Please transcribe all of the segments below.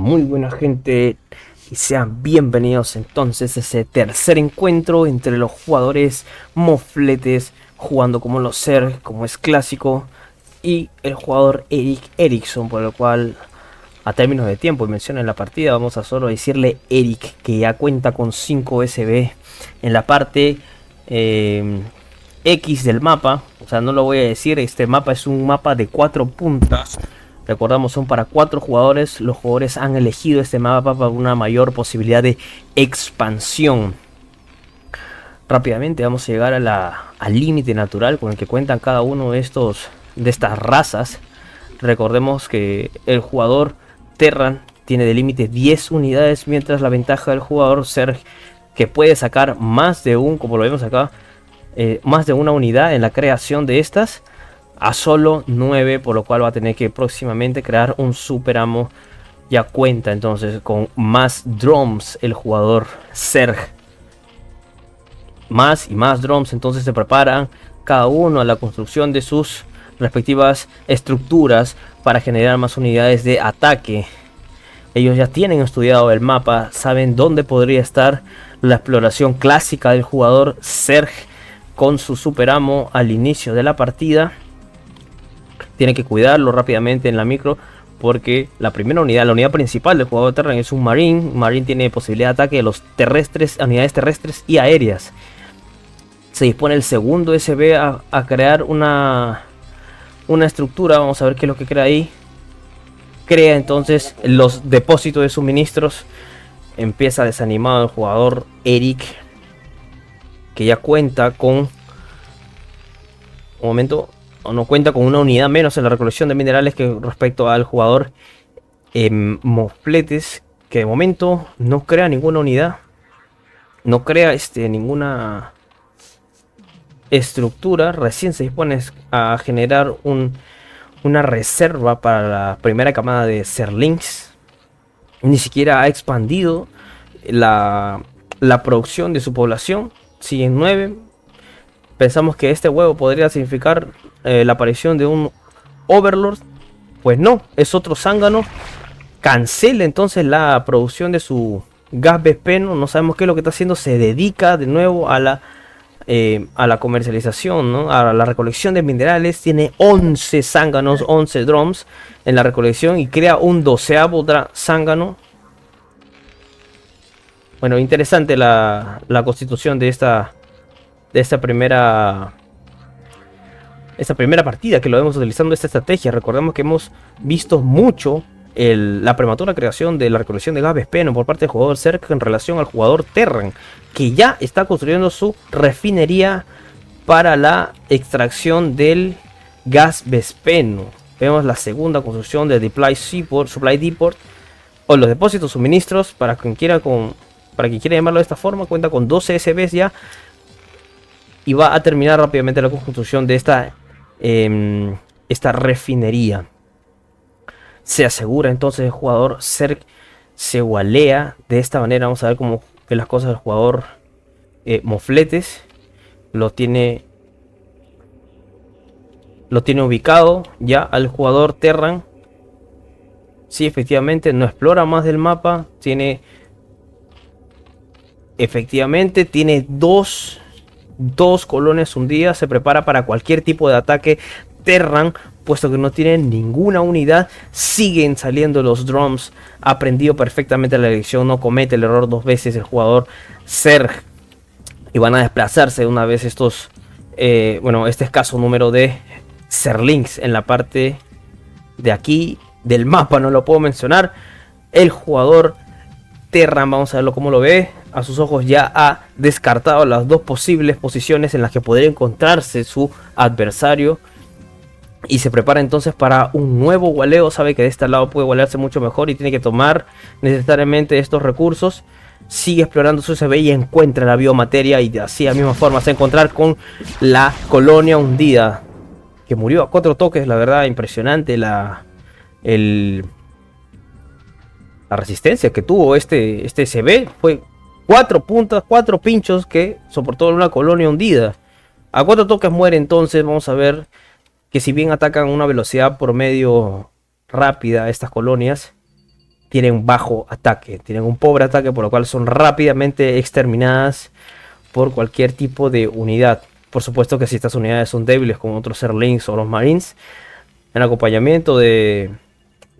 Muy buena gente y sean bienvenidos entonces a ese tercer encuentro entre los jugadores mofletes jugando como los Zerg, como es clásico, y el jugador Erik Eriksson, por lo cual a términos de tiempo y mención en la partida vamos a solo decirle Erik, que ya cuenta con 5 SB en la parte X del mapa. O sea, no lo voy a decir, este mapa es un mapa de 4 puntas. Recordamos, son para 4 jugadores. Los jugadores han elegido este mapa para una mayor posibilidad de expansión. Rápidamente vamos a llegar al límite natural con el que cuentan cada uno de estas razas. Recordemos que el jugador Terran tiene de límite 10 unidades, mientras la ventaja del jugador Zerg, que puede sacar más de como lo vemos acá, más de una unidad en la creación de estas, a solo 9, por lo cual va a tener que próximamente crear un super amo. Ya cuenta entonces con más drums el jugador Zerg. Más y más drums, entonces se preparan cada uno a la construcción de sus respectivas estructuras para generar más unidades de ataque. Ellos ya tienen estudiado el mapa, saben dónde podría estar la exploración clásica del jugador Zerg con su super amo al inicio de la partida. Tiene que cuidarlo rápidamente en la micro, porque la primera unidad, la unidad principal del jugador Terran, es un Marine. Marine tiene posibilidad de ataque de los terrestres, unidades terrestres y aéreas. Se dispone el segundo SB a crear una estructura. Vamos a ver qué es lo que crea ahí. Crea entonces los depósitos de suministros. Empieza desanimado el jugador Erik, que ya cuenta con... Un momento... no cuenta con una unidad menos en la recolección de minerales que respecto al jugador Mofletes, que de momento no crea ninguna unidad, no crea ninguna estructura. Recién se dispone a generar una reserva para la primera camada de Zerglings. Ni siquiera ha expandido la producción de su población. Siguen 9. Pensamos que este huevo podría significar la aparición de un Overlord. Pues no, es otro zángano. Cancela entonces la producción de su gas vespeno. No sabemos qué es lo que está haciendo. Se dedica de nuevo a la comercialización, ¿no? A la recolección de minerales. Tiene 11 zánganos, 11 drums en la recolección, y crea un 12avo zángano. Bueno, interesante la constitución de esta primera partida, que lo vemos utilizando esta estrategia. Recordemos que hemos visto mucho la prematura creación de la recolección de gas vespeno por parte del jugador Zerg en relación al jugador Terran, que ya está construyendo su refinería para la extracción del gas vespeno. Vemos la segunda construcción de Supply Depot, o los depósitos suministros, para quien quiera llamarlo de esta forma. Cuenta con 12 SBs ya, y va a terminar rápidamente la construcción de esta refinería. Se asegura entonces el jugador Zerg, se walea de esta manera. Vamos a ver cómo ve las cosas el jugador Mofletes. Lo tiene ubicado ya al jugador Terran. Sí, efectivamente, no explora más del mapa. Efectivamente tiene dos colonias hundidas. Se prepara para cualquier tipo de ataque Terran, puesto que no tienen ninguna unidad. Siguen saliendo los drums. Ha aprendido perfectamente la lección. No comete el error 2 veces el jugador Zerg. Y van a desplazarse una vez este escaso número de Zerglings en la parte de aquí del mapa. No lo puedo mencionar. El jugador Terran, vamos a verlo cómo lo ve. A sus ojos ya ha descartado las 2 posibles posiciones en las que podría encontrarse su adversario, y se prepara entonces para un nuevo waleo. Sabe que de este lado puede walearse mucho mejor y tiene que tomar necesariamente estos recursos. Sigue explorando su SB y encuentra la biomateria, y así de la misma forma se va a encontrar con la colonia hundida, que murió a 4 toques. La verdad, impresionante la resistencia que tuvo este SB. Fue 4 puntas, 4 pinchos que soportó una colonia hundida. A 4 toques muere. Entonces vamos a ver que si bien atacan a una velocidad promedio rápida estas colonias, tienen bajo ataque, tienen un pobre ataque, por lo cual son rápidamente exterminadas por cualquier tipo de unidad. Por supuesto que si estas unidades son débiles como otros Zerglings o los Marines, en acompañamiento de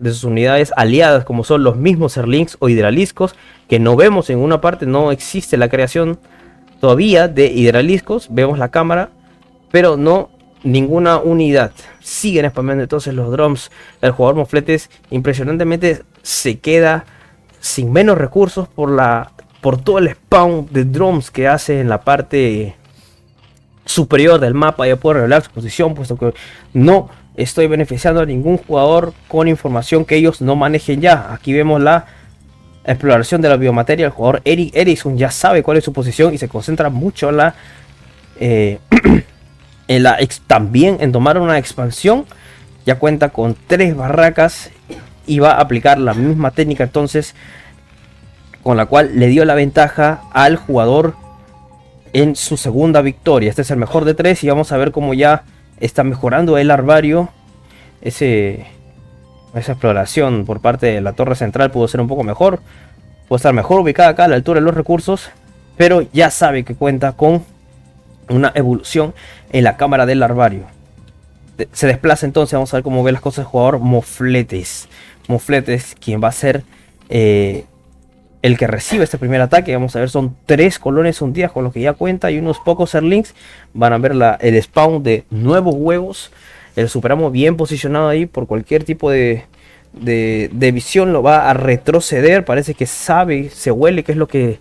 sus unidades aliadas como son los mismos Zerglings o Hidraliscos, que no vemos en una parte, no existe la creación todavía de Hidraliscos, vemos la cámara, pero no ninguna unidad. Siguen spameando entonces los drums. El jugador Mofletes impresionantemente se queda sin menos recursos por todo el spawn de drums que hace en la parte superior del mapa. Ya puedo revelar su posición, puesto que no estoy beneficiando a ningún jugador con información que ellos no manejen ya. Aquí vemos la exploración de la biomateria. El jugador Eric Erickson ya sabe cuál es su posición y se concentra mucho en también en tomar una expansión. Ya cuenta con 3 barracas y va a aplicar la misma técnica entonces, con la cual le dio la ventaja al jugador en su segunda victoria. Este es el mejor de 3 y vamos a ver cómo ya está mejorando el larvario. Esa exploración por parte de la torre central pudo ser un poco mejor, puede estar mejor ubicada acá a la altura de los recursos, pero ya sabe que cuenta con una evolución en la cámara del larvario. Se desplaza entonces, vamos a ver cómo ve las cosas el jugador Mofletes, quien va a ser el que recibe este primer ataque. Vamos a ver, son 3 colonias hundidas con lo que ya cuenta y unos pocos Zerglings. Van a ver el spawn de nuevos huevos. El Superamo bien posicionado ahí, por cualquier tipo de visión lo va a retroceder. Parece que sabe, se huele qué es lo que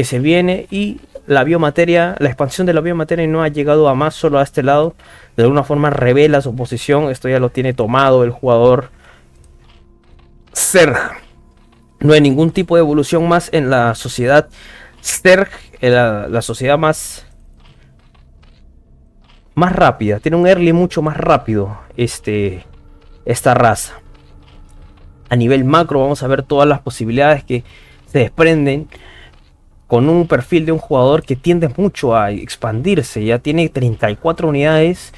se viene. Y la biomateria, la expansión de la biomateria no ha llegado a más, solo a este lado. De alguna forma revela su posición. Esto ya lo tiene tomado el jugador Zerg. No hay ningún tipo de evolución más en la sociedad Zerg, la sociedad más rápida. Tiene un early mucho más rápido esta raza. A nivel macro vamos a ver todas las posibilidades que se desprenden con un perfil de un jugador que tiende mucho a expandirse. Ya tiene 34 unidades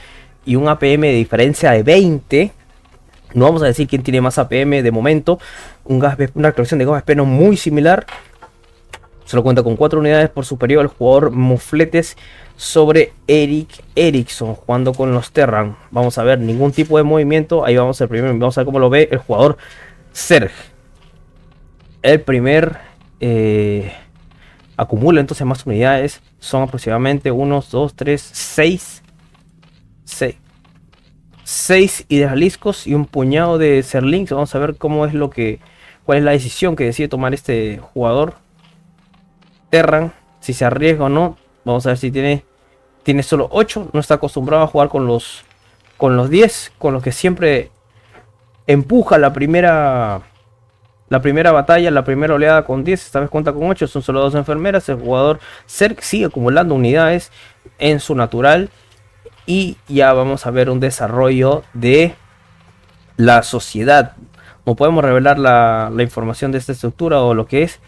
y un APM de diferencia de 20. No vamos a decir quién tiene más APM de momento. Una colección de gas vespeno muy similar. Solo cuenta con 4 unidades por superior al jugador Mofletes sobre Eric Erickson jugando con los Terran. Vamos a ver ningún tipo de movimiento. Ahí vamos al primero. Vamos a ver cómo lo ve el jugador Zerg. El primer acumula entonces más unidades. Son aproximadamente 1, 2, 3, 6. 6 hidraliscos y un puñado de Zerglings. Vamos a ver cuál es la decisión que decide tomar este jugador Terran, si se arriesga o no. Vamos a ver si tiene solo 8. No está acostumbrado a jugar con los 10, con los que siempre empuja la primera batalla, la primera oleada con 10. Esta vez cuenta con 8, son solo 2 enfermeras. El jugador Zerg sigue acumulando unidades en su natural. Y ya vamos a ver un desarrollo de la sociedad. No podemos revelar la información de esta estructura o lo que es,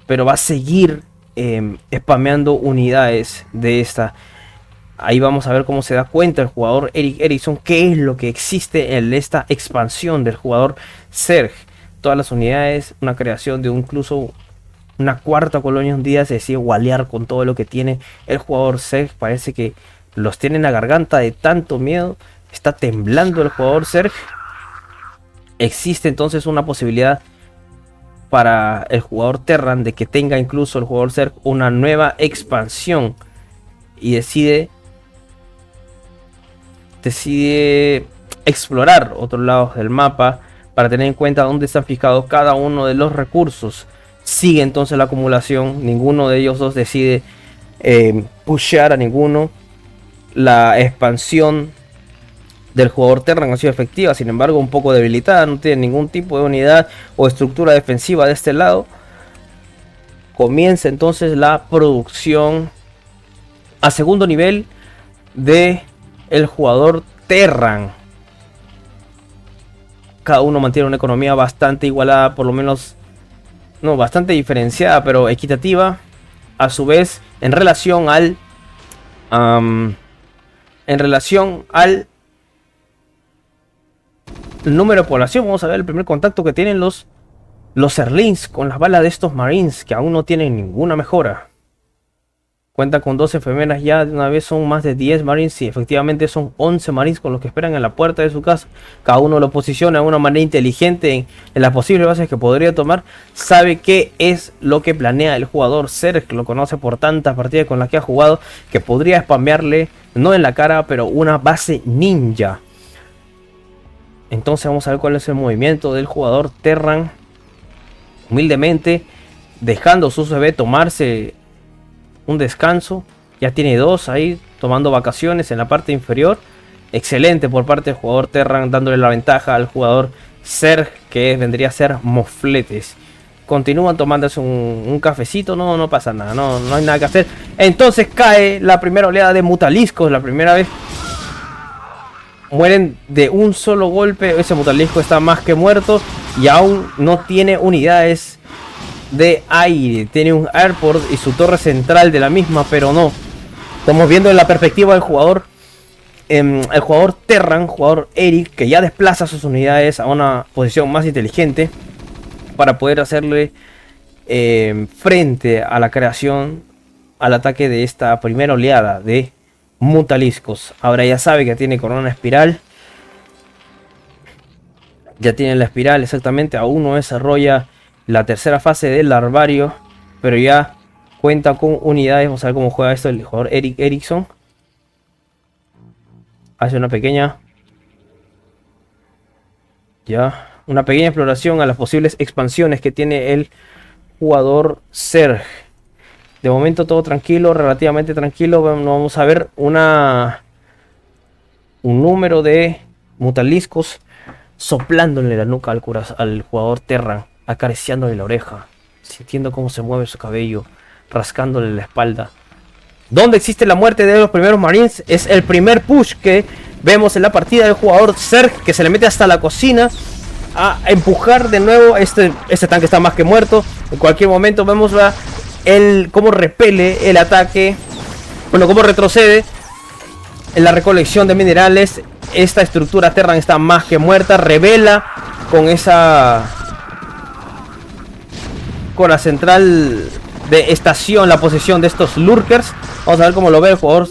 pero va a seguir spameando unidades de esta. Ahí vamos a ver cómo se da cuenta el jugador Eric Erickson qué es lo que existe en esta expansión del jugador Zerg. Todas las unidades, una creación de incluso una cuarta colonia un día. Se decide walear con todo lo que tiene el jugador Zerg. Parece que los tiene en la garganta de tanto miedo. Está temblando el jugador Zerg. Existe entonces una posibilidad para el jugador Terran de que tenga incluso el jugador Zerg una nueva expansión. Y decide explorar otros lados del mapa para tener en cuenta dónde están fijados cada uno de los recursos. Sigue entonces la acumulación. Ninguno de ellos dos decide pushear a ninguno. La expansión del jugador Terran ha sido efectiva, sin embargo un poco debilitada. No tiene ningún tipo de unidad o estructura defensiva de este lado. Comienza entonces la producción a segundo nivel de el jugador Terran. Cada uno mantiene una economía bastante igualada, por lo menos no bastante diferenciada, pero equitativa. A su vez, en relación al número de población, vamos a ver el primer contacto que tienen los Los Zerlings con las balas de estos Marines que aún no tienen ninguna mejora. Cuenta con 2 efemeras ya, de una vez son más de 10 Marines y efectivamente son 11 Marines con los que esperan en la puerta de su casa. Cada uno lo posiciona de una manera inteligente en las posibles bases que podría tomar. Sabe qué es lo que planea el jugador. Zerg lo conoce por tantas partidas con las que ha jugado que podría spamearle, no en la cara, pero una base ninja. Entonces vamos a ver cuál es el movimiento del jugador Terran. Humildemente, dejando su CB tomarse un descanso. Ya tiene 2 ahí tomando vacaciones en la parte inferior. Excelente por parte del jugador Terran, dándole la ventaja al jugador Zerg, que vendría a ser Mofletes. Continúan tomándose un cafecito, no pasa nada, no hay nada que hacer. Entonces cae la primera oleada de Mutaliscos, la primera vez. Mueren de un solo golpe. Ese Mutalisco está más que muerto y aún no tiene unidades de aire. Tiene un airport y su torre central de la misma, pero no. Estamos viendo en la perspectiva del jugador, el jugador Terran, jugador Eric, que ya desplaza sus unidades a una posición más inteligente para poder hacerle frente a la creación, al ataque de esta primera oleada de Mutaliscos. Ahora ya sabe que tiene corona espiral. Ya tiene la espiral exactamente. Aún no desarrolla la tercera fase del larvario, pero ya cuenta con unidades. Vamos a ver cómo juega esto el jugador Eric Erickson. Hace una pequeña exploración a las posibles expansiones que tiene el jugador Zerg. De momento todo tranquilo, relativamente tranquilo. Vamos a ver un número de Mutaliscos soplándole la nuca al jugador Terran, acariciándole la oreja, sintiendo cómo se mueve su cabello, rascándole la espalda. ¿Dónde existe la muerte de los primeros Marines? Es el primer push que vemos en la partida del jugador Zerg, que se le mete hasta la cocina a empujar de nuevo. Este tanque está más que muerto. En cualquier momento vemos cómo repele el ataque. Bueno, cómo retrocede en la recolección de minerales. Esta estructura Terran está más que muerta. Revela con la central de estación la posición de estos lurkers. Vamos a ver cómo lo ve el jugador.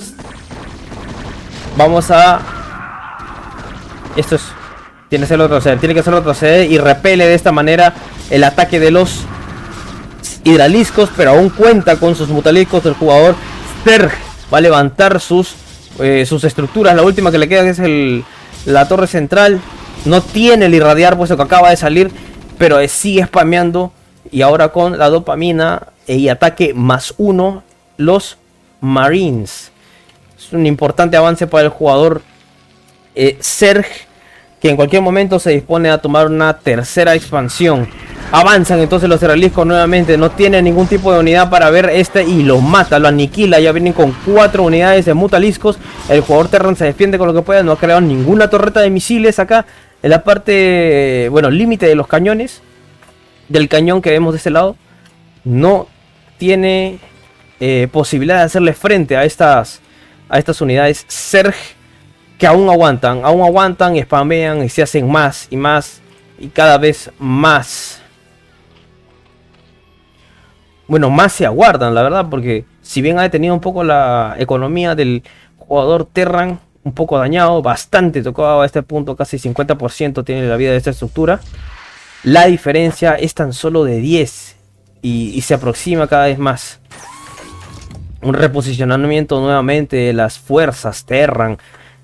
Tiene que hacerlo retroceder y repele de esta manera el ataque de los hidraliscos, pero aún cuenta con sus mutaliscos. El jugador Zerg va a levantar sus estructuras. La última que le queda es la torre central. No tiene el irradiar puesto que acaba de salir, pero sigue spameando. Y ahora con la dopamina y ataque +1 los Marines. Es un importante avance para el jugador Zerg, que en cualquier momento se dispone a tomar una tercera expansión. Avanzan entonces los Zeraliscos nuevamente. No tiene ningún tipo de unidad para ver y lo mata, lo aniquila. Ya vienen con 4 unidades de Mutaliscos. El jugador Terran se defiende con lo que puede. No ha creado ninguna torreta de misiles acá en la parte, límite de los cañones. Del cañón que vemos de este lado. No tiene posibilidad de hacerle frente a estas unidades Zerg, que aún aguantan y spamean y se hacen más y más y cada vez más. Bueno, más se aguardan, la verdad, porque si bien ha detenido un poco la economía del jugador Terran, un poco dañado, bastante tocado a este punto, casi 50% tiene la vida de esta estructura. La diferencia es tan solo de 10 y se aproxima cada vez más. Un reposicionamiento nuevamente de las fuerzas Terran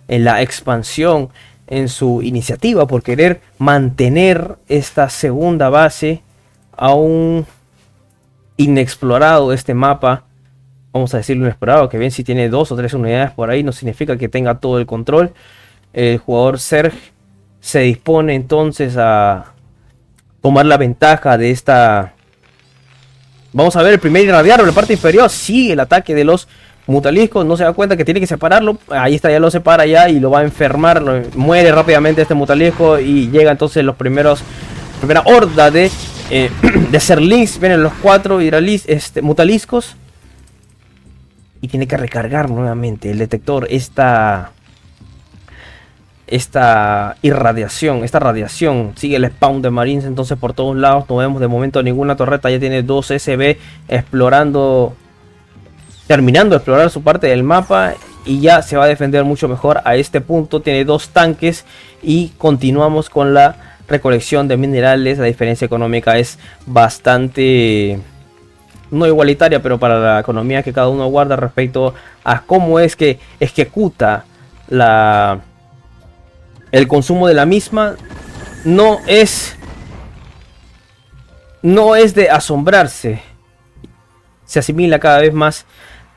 en la expansión, en su iniciativa por querer mantener esta segunda base aún inexplorado. Este mapa, vamos a decirlo inexplorado, que bien si tiene 2 o 3 unidades por ahí no significa que tenga todo el control. El jugador Zerg se dispone entonces a tomar la ventaja de esta. Vamos a ver el primer irradiar en la parte inferior. Sigue el ataque de los Mutaliscos. No se da cuenta que tiene que separarlo. Ahí está, ya lo separa ya y lo va a enfermar. Muere rápidamente este Mutalisco y llega entonces primera horda de Zerlings. Vienen los 4 Mutaliscos. Y tiene que recargar nuevamente el detector. esta irradiación, esta radiación. Sigue el spawn de Marines entonces por todos lados. No vemos de momento ninguna torreta. Ya tiene 2 SB explorando, terminando de explorar su parte del mapa, y ya se va a defender mucho mejor a este punto. Tiene 2 tanques y continuamos con la recolección de minerales. La diferencia económica es bastante, no igualitaria, pero para la economía que cada uno guarda respecto a cómo es que ejecuta el consumo de la misma, no es de asombrarse. Se asimila cada vez más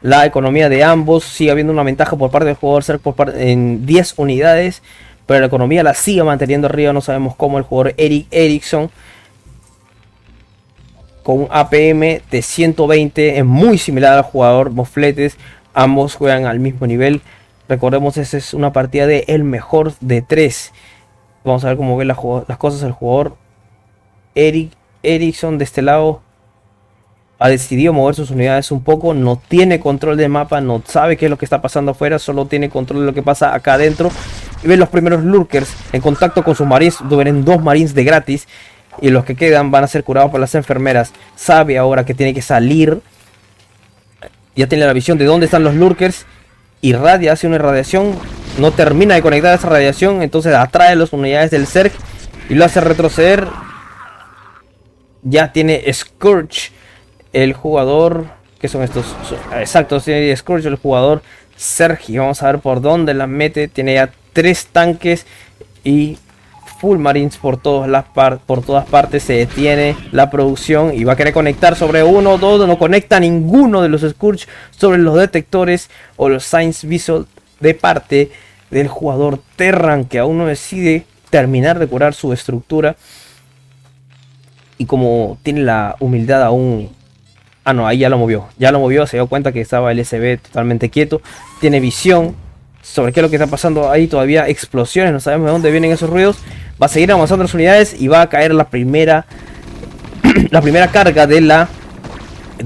la economía de ambos. Sigue habiendo una ventaja por parte del jugador Zerg en 10 unidades, pero la economía la sigue manteniendo arriba. No sabemos cómo el jugador Erik Eriksson, con un APM de 120, es muy similar al jugador Mofletes. Ambos juegan al mismo nivel. Recordemos, esa es una partida de el mejor de 3. Vamos a ver cómo ve las cosas el jugador Erik Eriksson de este lado. Ha decidido mover sus unidades un poco. No tiene control del mapa. No sabe qué es lo que está pasando afuera. Solo tiene control de lo que pasa acá adentro. Y ve los primeros lurkers en contacto con sus marines. Ven 2 marines de gratis. Y los que quedan van a ser curados por las enfermeras. Sabe ahora que tiene que salir. Ya tiene la visión de dónde están los lurkers. Irradia, hace una irradiación. No termina de conectar esa radiación. Entonces atrae las unidades del Zerg y lo hace retroceder. Ya tiene Scourge el jugador. ¿Qué son estos? Exacto, tiene Scourge el jugador Sergi. Vamos a ver por dónde las mete. Tiene ya 3 tanques y full marines por todas partes. Se detiene la producción y va a querer conectar sobre 1 o 2. No conecta ninguno de los Scourge sobre los detectores o los Science Visual de parte del jugador Terran, que aún no decide terminar de curar su estructura. Y como tiene la humildad aún... Ah, no, ahí ya lo movió, se dio cuenta que estaba el SB totalmente quieto. Tiene visión sobre qué es lo que está pasando ahí. Todavía explosiones, no sabemos de dónde vienen esos ruidos. Va a seguir avanzando las unidades y va a caer la primera carga de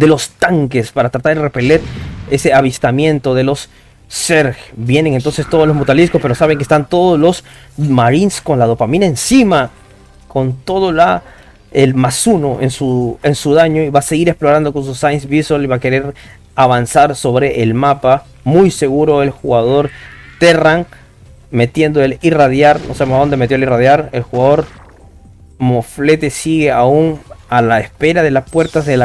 los tanques para tratar de repeler ese avistamiento de los Zerg. Vienen entonces todos los mutaliscos, pero saben que están todos los marines con la dopamina encima, con todo el +1 en su daño, y va a seguir explorando con su Science Visual y va a querer avanzar sobre el mapa. Muy seguro el jugador Terran, metiendo el irradiar. No sabemos a dónde metió el irradiar. El jugador Moflete sigue aún a la espera de las puertas de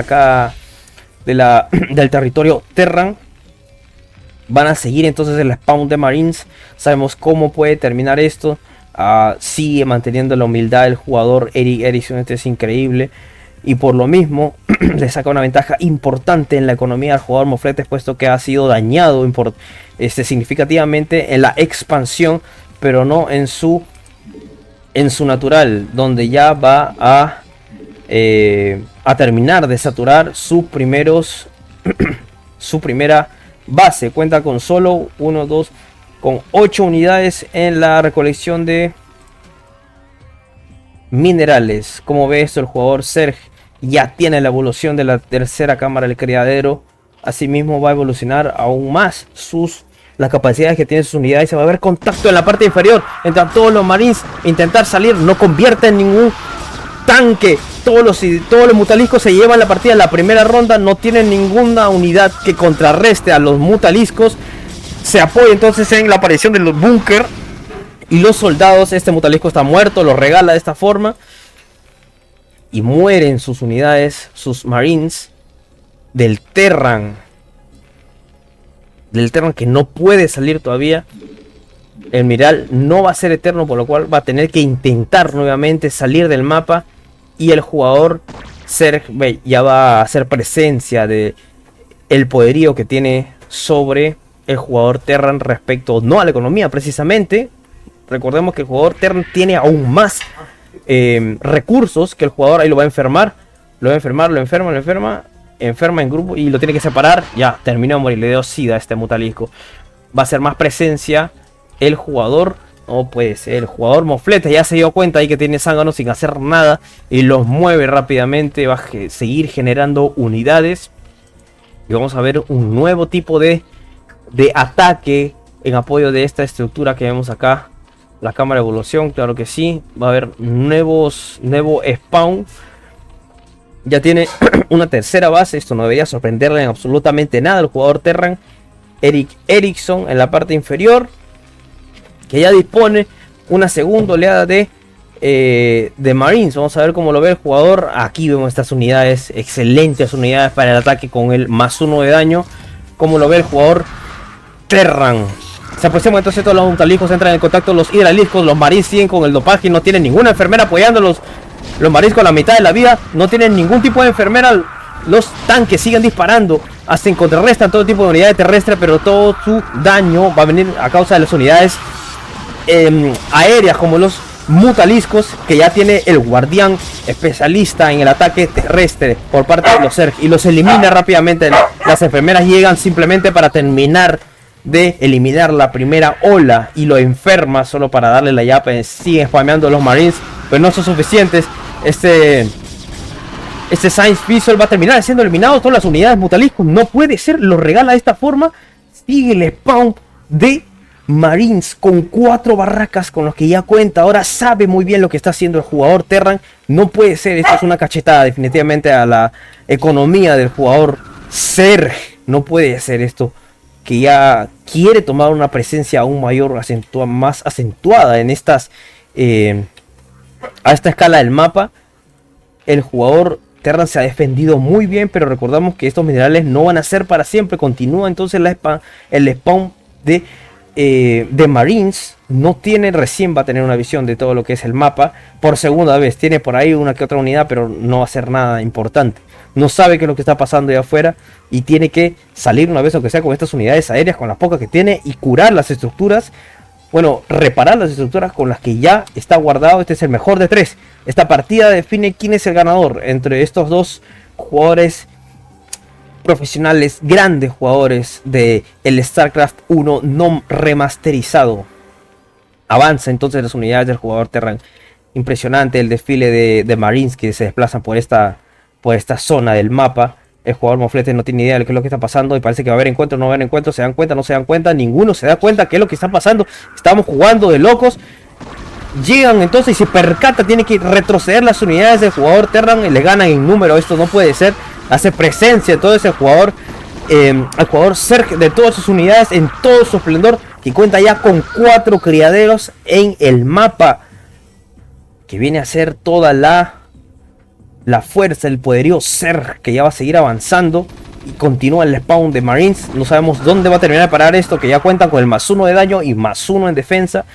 del territorio Terran. Van a seguir entonces el spawn de Marines. Sabemos cómo puede terminar esto. Sigue manteniendo la humildad el jugador Erik Eriksson. Este es increíble. Y por lo mismo le saca una ventaja importante en la economía al jugador Mofletes, puesto que ha sido dañado significativamente en la expansión, pero no en su natural, donde ya va a terminar de saturar su primera base. Cuenta con solo 8 unidades en la recolección de minerales. Como ve esto, el jugador Zerg ya tiene la evolución de la tercera cámara del criadero. Asimismo va a evolucionar aún más las capacidades que tienen sus unidades. Se va a ver contacto en la parte inferior entre todos los marines. Intentar salir, no convierte en ningún tanque. Todos los mutaliscos se llevan la partida en la primera ronda. No tienen ninguna unidad que contrarreste a los mutaliscos. Se apoya entonces en la aparición de los búnker y los soldados. Este mutalisco está muerto, lo regala de esta forma. Y mueren sus unidades, sus marines del Terran. Que no puede salir todavía. El mineral no va a ser eterno, por lo cual va a tener que intentar nuevamente salir del mapa. Y el jugador Zerg ya va a hacer presencia de el poderío que tiene sobre el jugador Terran respecto no a la economía precisamente. Recordemos que el jugador Terran tiene aún más recursos que el jugador. Ahí lo va a enfermar. Lo enferma en grupo y lo tiene que separar. Ya, terminó de morir. Le dio sida a este mutalisco. Va a hacer más presencia el jugador. No puede ser. El jugador Moflete ya se dio cuenta ahí que tiene zánganos sin hacer nada. Y los mueve rápidamente. Va a seguir generando unidades. Y vamos a ver un nuevo tipo de ataque en apoyo de esta estructura que vemos acá. La cámara de evolución, claro que sí. Va a haber nuevo spawn. Ya tiene una tercera base. Esto no debería sorprenderle en absolutamente nada. El jugador Terran, Erik Erikson, en la parte inferior, que ya dispone una segunda oleada de Marines. Vamos a ver cómo lo ve el jugador. Aquí vemos estas unidades, excelentes unidades para el ataque con el +1 de daño. Cómo lo ve el jugador Terran. Se aproximan entonces todos los Mutalijos, entran en contacto los Hidraliscos. Los Marines siguen con el dopaje, no tienen ninguna enfermera apoyándolos. Los Marines con la mitad de la vida, no tienen ningún tipo de enfermera. Los tanques siguen disparando, hacen contrarrestan todo tipo de unidades terrestres, pero todo su daño va a venir a causa de las unidades aéreas, como los Mutaliscos, que ya tiene el guardián especialista en el ataque terrestre por parte de los Zerg, y los elimina rápidamente. Las enfermeras llegan simplemente para terminar de eliminar la primera ola y lo enferma solo para darle la llave. Siguen spameando los Marines, pero no son suficientes. Este Science Visual va a terminar siendo eliminado. Todas las unidades Mutaliscos, no puede ser, lo regala de esta forma. Sigue el spawn de Marines con 4 barracas con los que ya cuenta. Ahora sabe muy bien lo que está haciendo el jugador Terran. No puede ser, esto es una cachetada definitivamente a la economía del jugador Zerg. No puede ser esto, que ya quiere tomar una presencia aún mayor, más acentuada en estas a esta escala del mapa. El jugador Terran se ha defendido muy bien, pero recordamos que estos minerales no van a ser para siempre. Continúa entonces el spawn de Marines. No tiene, recién va a tener una visión de todo lo que es el mapa por segunda vez. Tiene por ahí una que otra unidad, pero no va a ser nada importante. No sabe qué es lo que está pasando allá afuera y tiene que salir una vez, aunque sea con estas unidades aéreas, con las pocas que tiene, y curar las estructuras. Bueno, reparar las estructuras con las que ya está guardado. Este es el mejor de 3. Esta partida define quién es el ganador entre estos dos jugadores profesionales, grandes jugadores de el StarCraft 1 no remasterizado. Avanza entonces las unidades del jugador Terran. Impresionante el desfile de Marines que se desplazan por esta zona del mapa. El jugador Mofletes no tiene idea de qué es lo que está pasando y parece que va a haber encuentro, no va a haber encuentro. Se dan cuenta, no se dan cuenta, ninguno se da cuenta qué es lo que está pasando. Estamos jugando de locos. Llegan entonces y se percata, tiene que retroceder las unidades del jugador Terran y le ganan en número. Esto no puede ser. Hace presencia de todo ese jugador, al jugador Zerg, de todas sus unidades en todo su esplendor, que cuenta ya con 4 criaderos en el mapa, que viene a ser toda la fuerza, el poderío Zerg, que ya va a seguir avanzando y continúa el spawn de Marines. No sabemos dónde va a terminar de parar esto, que ya cuentan con el +1 de daño y +1 en defensa.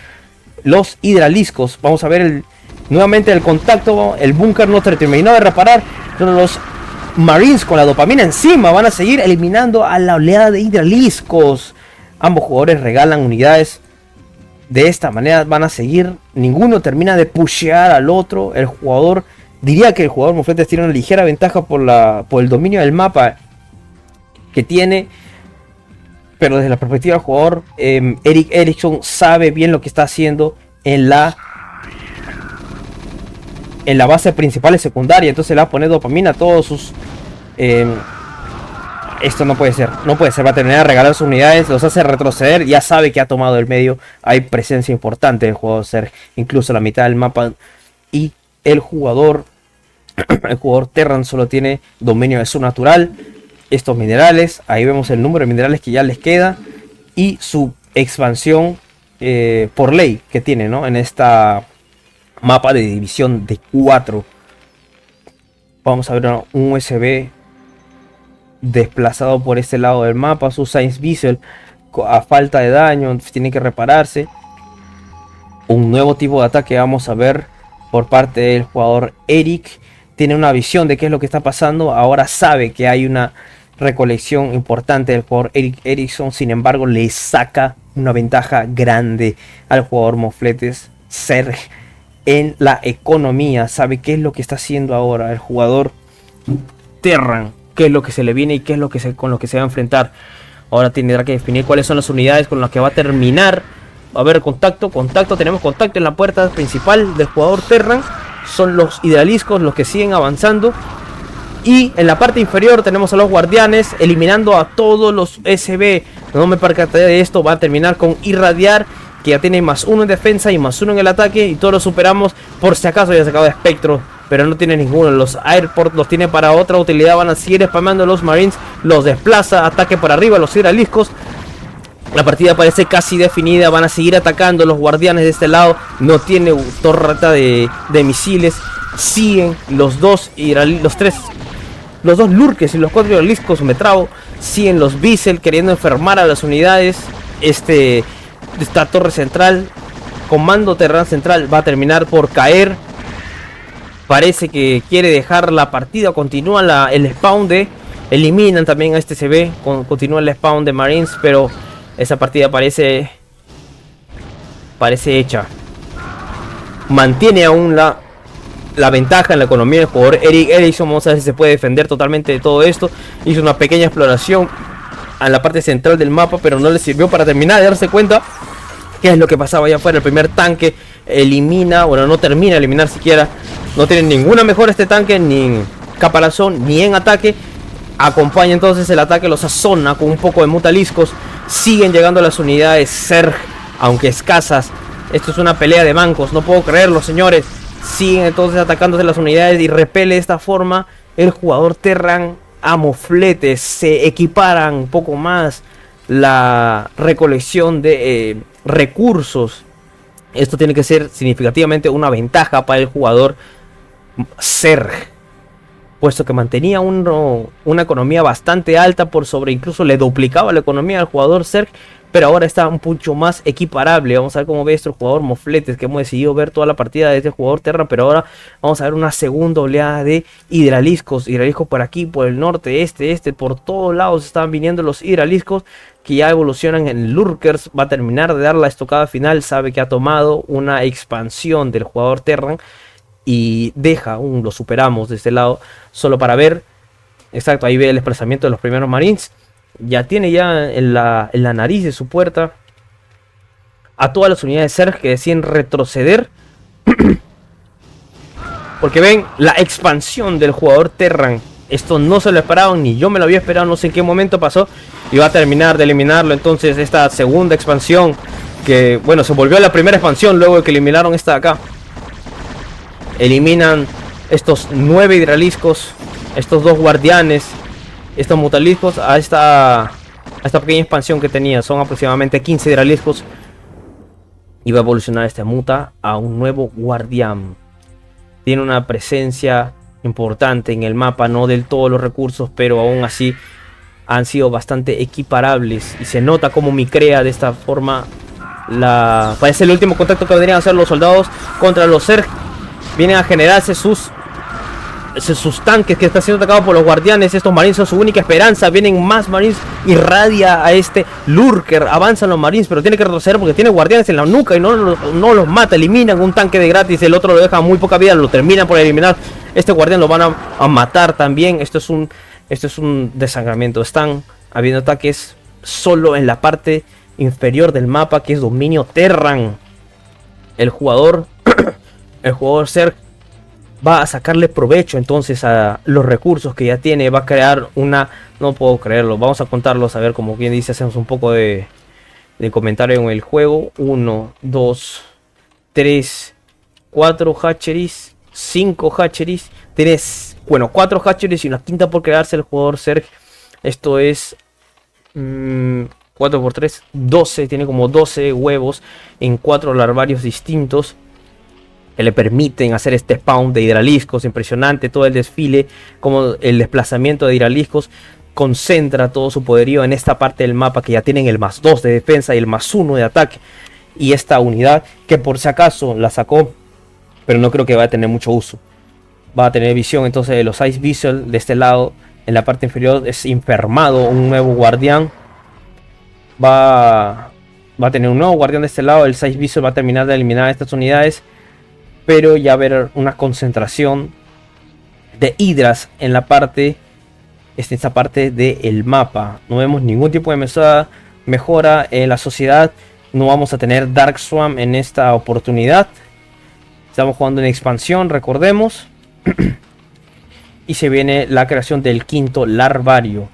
Los Hidraliscos, vamos a ver nuevamente el contacto. El búnker no terminó de reparar, pero los Marines con la dopamina encima van a seguir eliminando a la oleada de Hidraliscos. Ambos jugadores regalan unidades. De esta manera van a seguir. Ninguno termina de pushear al otro. El jugador, diría que el jugador Mofletes tiene una ligera ventaja por el dominio del mapa que tiene. Pero desde la perspectiva del jugador, Erik Erikson sabe bien lo que está haciendo en la base principal y secundaria. Entonces le va a poner dopamina a todos sus... esto no puede ser. No puede ser. Va a terminar de regalar sus unidades. Los hace retroceder. Ya sabe que ha tomado el medio. Hay presencia importante del jugador Zerg. Incluso la mitad del mapa. Y el jugador Terran solo tiene dominio de su natural. Estos minerales. Ahí vemos el número de minerales que ya les queda. Y su expansión por ley que tiene, ¿no? En esta mapa de división de 4. Vamos a ver un USB desplazado por este lado del mapa. Su Science Visual a falta de daño, tiene que repararse. Un nuevo tipo de ataque vamos a ver por parte del jugador Erik. Tiene una visión de qué es lo que está pasando. Ahora sabe que hay una recolección importante del jugador Erik Erikson. Sin embargo, le saca una ventaja grande al jugador Mofletes Zerg en la economía. Sabe qué es lo que está haciendo ahora el jugador Terran, qué es lo que se le viene y qué es lo que con lo que se va a enfrentar. Ahora tendrá que definir cuáles son las unidades con las que va a terminar. Va a haber contacto, tenemos contacto en la puerta principal del jugador Terran. Son los Hidraliscos los que siguen avanzando. Y en la parte inferior tenemos a los guardianes eliminando a todos los SB. No me percaté de esto. Va a terminar con irradiar que ya tiene +1 en defensa y +1 en el ataque, y todos lo superamos. Por si acaso ya sacado de espectro, pero no tiene ninguno. Los airport los tiene para otra utilidad. Van a seguir spamando los marines, los desplaza, ataque por arriba, los hidraliscos. La partida parece casi definida. Van a seguir atacando los guardianes de este lado. No tiene torreta de misiles. Siguen los dos lurkers y los 4 hidraliscos. Me trabo. Siguen los Bissell queriendo enfermar a las unidades. Esta torre central, comando Terran central, va a terminar por caer. Parece que quiere dejar la partida. Continúa el spawn eliminan también a este CB. Continúa el spawn de Marines, pero esa partida parece hecha. Mantiene aún la ventaja en la economía del jugador Eric Erickson. Vamos a ver si se puede defender totalmente de todo esto. Hizo una pequeña exploración a la parte central del mapa, pero no le sirvió para terminar de darse cuenta qué es lo que pasaba allá afuera. El primer tanque elimina, bueno, no termina de eliminar siquiera. No tiene ninguna mejora este tanque, ni en caparazón, ni en ataque. Acompaña entonces el ataque, lo sazona con un poco de mutaliscos. Siguen llegando las unidades Zerg, aunque escasas. Esto es una pelea de bancos, no puedo creerlo, señores. Siguen entonces atacándose las unidades y repele de esta forma el jugador Terran a mofletes. Se equiparan un poco más la recolección de recursos. Esto tiene que ser significativamente una ventaja para el jugador Zerg, puesto que mantenía una economía bastante alta por sobre, incluso le duplicaba la economía al jugador Zerg, pero ahora está un mucho más equiparable. Vamos a ver cómo ve esto el jugador mofletes, que hemos decidido ver toda la partida de este jugador Terran, pero ahora vamos a ver una segunda oleada de hidraliscos por aquí, por el norte, por todos lados están viniendo los hidraliscos, que ya evolucionan en lurkers. Va a terminar de dar la estocada final, sabe que ha tomado una expansión del jugador Terran y deja lo superamos de este lado, solo para ver. Exacto, ahí ve el desplazamiento de los primeros marines. Ya tiene en la nariz de su puerta a todas las unidades Zerg que deciden retroceder. Porque ven la expansión del jugador Terran. Esto no se lo esperaban, ni yo me lo había esperado, no sé en qué momento pasó. Y va a terminar de eliminarlo entonces esta segunda expansión, que bueno, se volvió a la primera expansión luego de que eliminaron esta de acá. Eliminan estos 9 hidraliscos, estos 2 guardianes, estos mutaliscos a esta pequeña expansión que tenía. Son aproximadamente 15 hidraliscos. Y va a evolucionar este muta a un nuevo guardián. Tiene una presencia importante en el mapa, no del todo los recursos, pero aún así han sido bastante equiparables. Y se nota como micrea de esta forma. Parece el último contacto que vendrían a hacer los soldados contra los Zerg. Vienen a generarse sus tanques que están siendo atacados por los guardianes. Estos marines son su única esperanza. Vienen más marines. Irradia a este lurker. Avanzan los marines, pero tiene que retroceder porque tiene guardianes en la nuca y no los mata. Eliminan un tanque de gratis. El otro lo deja muy poca vida. Lo terminan por eliminar. Este guardián lo van a matar también. Esto es un desangramiento. Están habiendo ataques solo en la parte inferior del mapa, que es dominio Terran. El jugador Zerg va a sacarle provecho entonces a los recursos que ya tiene. Va a crear no puedo creerlo, vamos a contarlos, a ver, como quien dice, hacemos un poco de comentario en el juego. 1, 2, 3, 4 hatcheries, 5 hatcheries. Tienes, 4 hatcheries y una quinta por crearse el jugador Zerg. Esto es 4 por 3, 12. Tiene como 12 huevos en 4 larvarios distintos, que le permiten hacer este spawn de hidraliscos. Impresionante todo el desfile, como el desplazamiento de hidraliscos concentra todo su poderío en esta parte del mapa, que ya tienen el +2 de defensa y el +1 de ataque. Y esta unidad, que por si acaso la sacó, pero no creo que vaya a tener mucho uso. Va a tener visión entonces de los Ice Bissell de este lado. En la parte inferior es enfermado un nuevo guardián. Va a tener un nuevo guardián de este lado. El Ice Bissell va a terminar de eliminar estas unidades, pero ya ver una concentración de hidras en la parte, esta parte del mapa. No vemos ningún tipo de mejora en la sociedad. No vamos a tener Dark Swarm en esta oportunidad. Estamos jugando en expansión, recordemos. Y se viene la creación del 5.º larvario.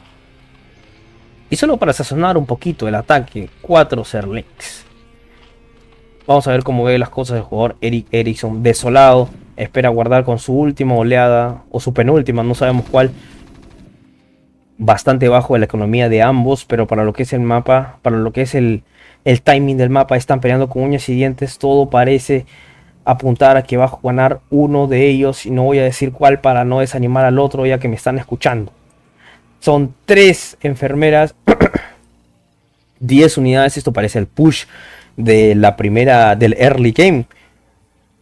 Y solo para sazonar un poquito el ataque, 4 Zerglings. Vamos a ver cómo ve las cosas el jugador Eric Erickson. Desolado. Espera guardar con su última oleada. O su penúltima, no sabemos cuál. Bastante bajo de la economía de ambos. Pero para lo que es el mapa. Para lo que es el timing del mapa. Están peleando con uñas y dientes. Todo parece apuntar a que va a ganar uno de ellos. Y no voy a decir cuál para no desanimar al otro, ya que me están escuchando. Son 3 enfermeras. 10 unidades. Esto parece el push de la primera del early game.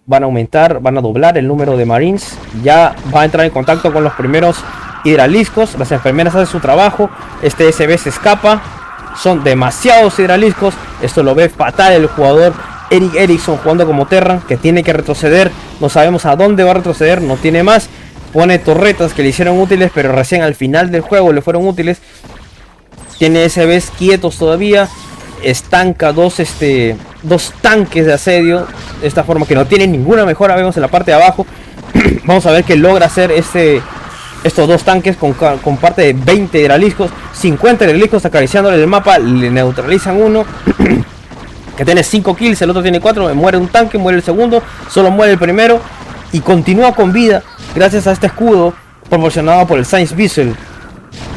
Van a aumentar, van a doblar el número de marines. Ya va a entrar en contacto con los primeros hidraliscos. Las enfermeras hacen su trabajo. Este SB se escapa. Son demasiados hidraliscos. Esto lo ve fatal el jugador Eric Erickson jugando como Terran, que tiene que retroceder. No sabemos a dónde va a retroceder. No tiene más. Pone torretas que le hicieron útiles, pero recién al final del juego le fueron útiles. Tiene SBs quietos todavía. Estanca dos tanques de asedio. De esta forma que no tiene ninguna mejora. Vemos en la parte de abajo. Vamos a ver que logra hacer estos 2 tanques con parte de 20 hidraliscos. 50 hidraliscos acariciándole el mapa. Le neutralizan uno. Que tiene 5 kills. El otro tiene 4. Muere un tanque. Muere el segundo. Solo muere el primero. Y continúa con vida. Gracias a este escudo proporcionado por el Science Vessel.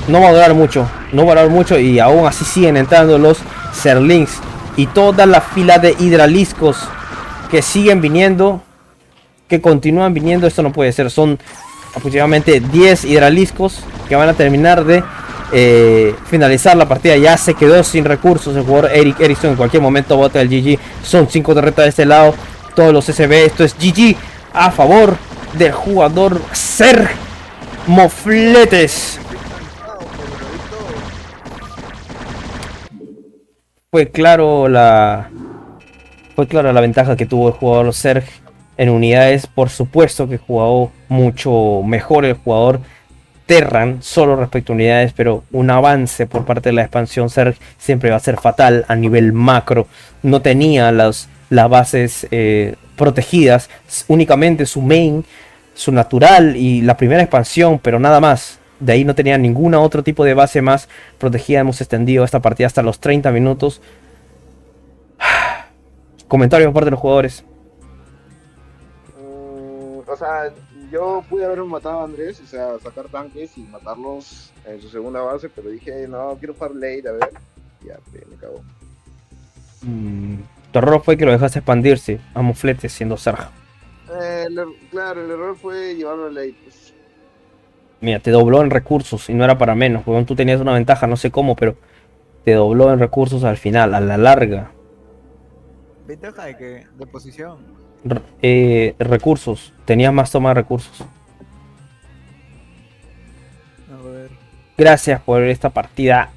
No va a durar mucho. No va a durar mucho. Y aún así siguen entrando los Zerlings. Y toda la fila de hidraliscos que siguen viniendo. Que continúan viniendo. Esto no puede ser. Son aproximadamente 10 hidraliscos que van a terminar de finalizar la partida. Ya se quedó sin recursos el jugador Eric Erickson. En cualquier momento bota el GG. Son 5 torretas de este lado. Todos los SB. Esto es GG a favor del jugador Serg Mofletes. Fue claro la ventaja que tuvo el jugador Serg en unidades. Por supuesto que jugó mucho mejor el jugador Terran solo respecto a unidades, pero un avance por parte de la expansión Serg siempre va a ser fatal a nivel macro. No tenía las bases protegidas, únicamente su main, su natural y la primera expansión, pero nada más. De ahí no tenía ningún otro tipo de base más protegida. Hemos extendido esta partida hasta los 30 minutos. Comentarios por parte de los jugadores. O sea, yo pude haber matado a Andrés, o sea, sacar tanques y matarlos en su segunda base, pero dije, no, quiero jugar late, a ver. Ya, me cago. Tu error fue que lo dejaste expandirse a Mofletes siendo Serg. Claro, el error fue llevarlo a late, pues. Mira, te dobló en recursos y no era para menos. Porque tú tenías una ventaja, no sé cómo, pero te dobló en recursos al final, a la larga. ¿Ventaja de qué? ¿De posición? Recursos, tenías más toma de recursos. A ver. Gracias por esta partida.